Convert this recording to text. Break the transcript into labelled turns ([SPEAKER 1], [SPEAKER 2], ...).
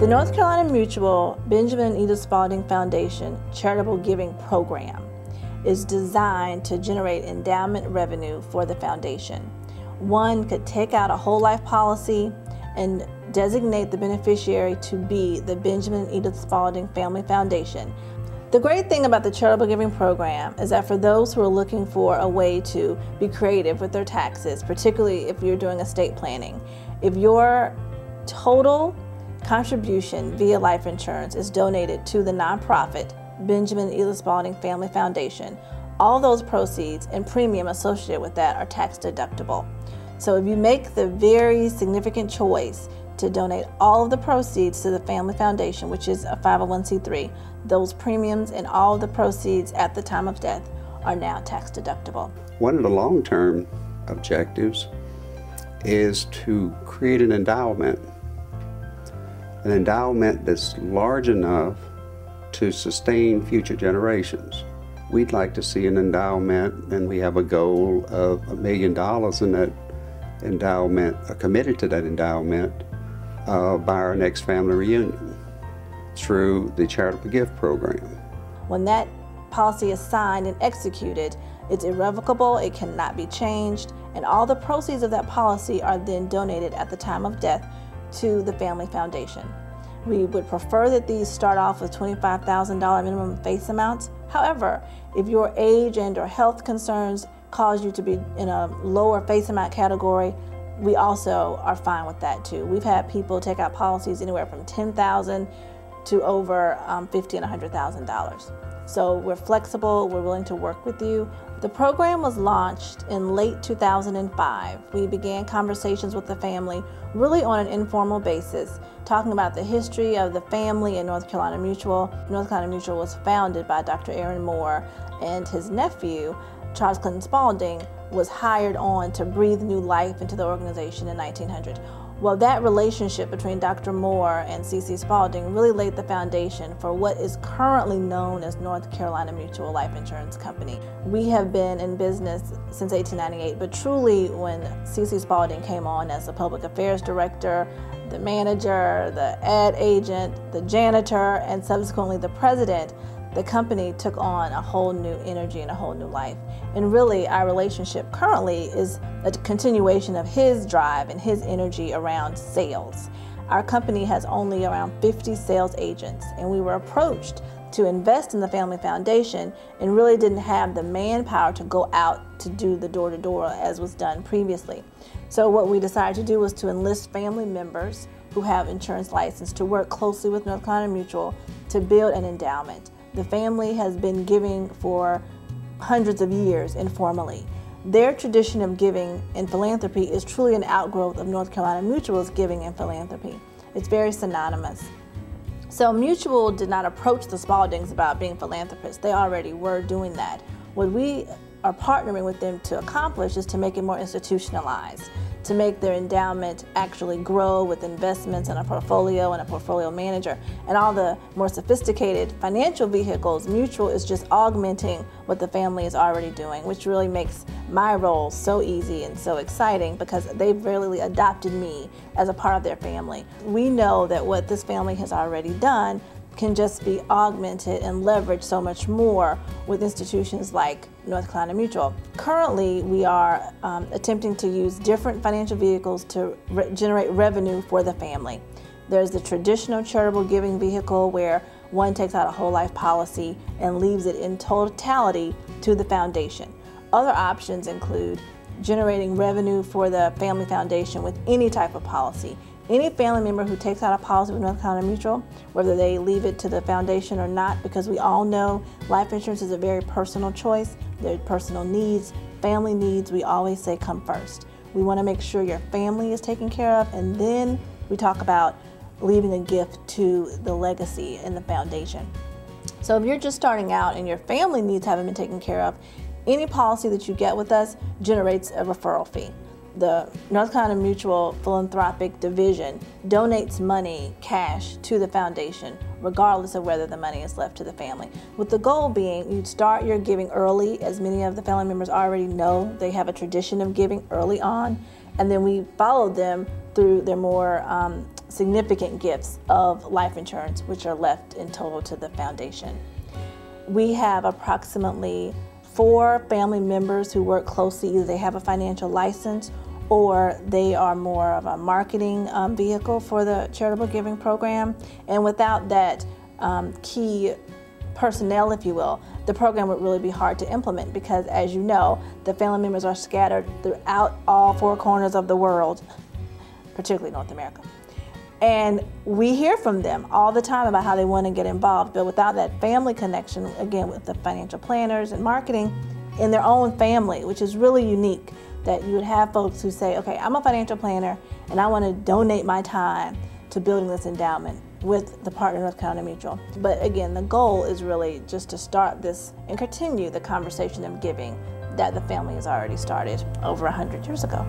[SPEAKER 1] The North Carolina Mutual Benjamin and Edith Spalding Foundation Charitable Giving Program is designed to generate endowment revenue for the foundation. One could take out a whole life policy and designate the beneficiary to be the Benjamin and Edith Spalding Family Foundation. The great thing about the Charitable Giving Program is that for those who are looking for a way to be creative with their taxes, particularly if you're doing estate planning, if your total contribution via life insurance is donated to the nonprofit Benjamin and Edith Spalding Family Foundation, all those proceeds and premium associated with that are tax deductible. So if you make the very significant choice to donate all of the proceeds to the Family Foundation, which is a 501c3, those premiums and all of the proceeds at the time of death are now tax deductible.
[SPEAKER 2] One of the long-term objectives is to create an endowment that's large enough to sustain future generations. We'd like to see an endowment, and we have a goal of $1 million in that endowment, committed to that endowment, by our next family reunion through the Charitable Gift Program.
[SPEAKER 1] When that policy is signed and executed, it's irrevocable, it cannot be changed, and all the proceeds of that policy are then donated at the time of death to the Family Foundation. We would prefer that these start off with $25,000 minimum face amounts. However, if your age and or health concerns cause you to be in a lower face amount category, we also are fine with that too. We've had people take out policies anywhere from $10,000 to over $50,000 and $100,000. So we're flexible, we're willing to work with you. The program was launched in late 2005. We began conversations with the family really on an informal basis, talking about the history of the family in North Carolina Mutual. North Carolina Mutual was founded by Dr. Aaron Moore, and his nephew, Charles Clinton Spalding, was hired on to breathe new life into the organization in 1900. Well, that relationship between Dr. Moore and C.C. Spalding really laid the foundation for what is currently known as North Carolina Mutual Life Insurance Company. We have been in business since 1898, but truly when C.C. Spalding came on as the public affairs director, the manager, the ad agent, the janitor, and subsequently the president, the company took on a whole new energy and a whole new life. And really, our relationship currently is a continuation of his drive and his energy around sales. Our company has only around 50 sales agents, and we were approached to invest in the Family Foundation and really didn't have the manpower to go out to do the door-to-door as was done previously. So what we decided to do was to enlist family members who have insurance license to work closely with North Carolina Mutual to build an endowment. The family has been giving for hundreds of years informally. Their tradition of giving and philanthropy is truly an outgrowth of North Carolina Mutual's giving and philanthropy. It's very synonymous. So Mutual did not approach the Spaldings about being philanthropists. They already were doing that. What we are partnering with them to accomplish is to make it more institutionalized, to make their endowment actually grow with investments in a portfolio and a portfolio manager. And all the more sophisticated financial vehicles, Mutual is just augmenting what the family is already doing, which really makes my role so easy and so exciting because they've really adopted me as a part of their family. We know that what this family has already done can just be augmented and leveraged so much more with institutions like North Carolina Mutual. Currently, we are attempting to use different financial vehicles to generate revenue for the family. There's the traditional charitable giving vehicle where one takes out a whole life policy and leaves it in totality to the foundation. Other options include generating revenue for the Family Foundation with any type of policy. Any family member who takes out a policy with North Carolina Mutual, whether they leave it to the foundation or not, because we all know life insurance is a very personal choice. Their personal needs, family needs, we always say come first. We want to make sure your family is taken care of, and then we talk about leaving a gift to the legacy in the foundation. So if you're just starting out and your family needs haven't been taken care of, any policy that you get with us generates a referral fee. The North Carolina Mutual Philanthropic Division donates money, cash, to the foundation, regardless of whether the money is left to the family. With the goal being, you'd start your giving early, as many of the family members already know. They have a tradition of giving early on, and then we follow them through their more significant gifts of life insurance, which are left in total to the foundation. We have approximately 4 family members who work closely. Either they have a financial license or they are more of a marketing vehicle for the charitable giving program. And without that key personnel, if you will, the program would really be hard to implement because, as you know, the family members are scattered throughout all 4 corners of the world, particularly North America. And we hear from them all the time about how they want to get involved, but without that family connection, again, with the financial planners and marketing in their own family, which is really unique, that you would have folks who say, okay, I'm a financial planner and I want to donate my time to building this endowment with the partner North Carolina Mutual. But again, the goal is really just to start this and continue the conversation of giving that the family has already started over 100 years ago.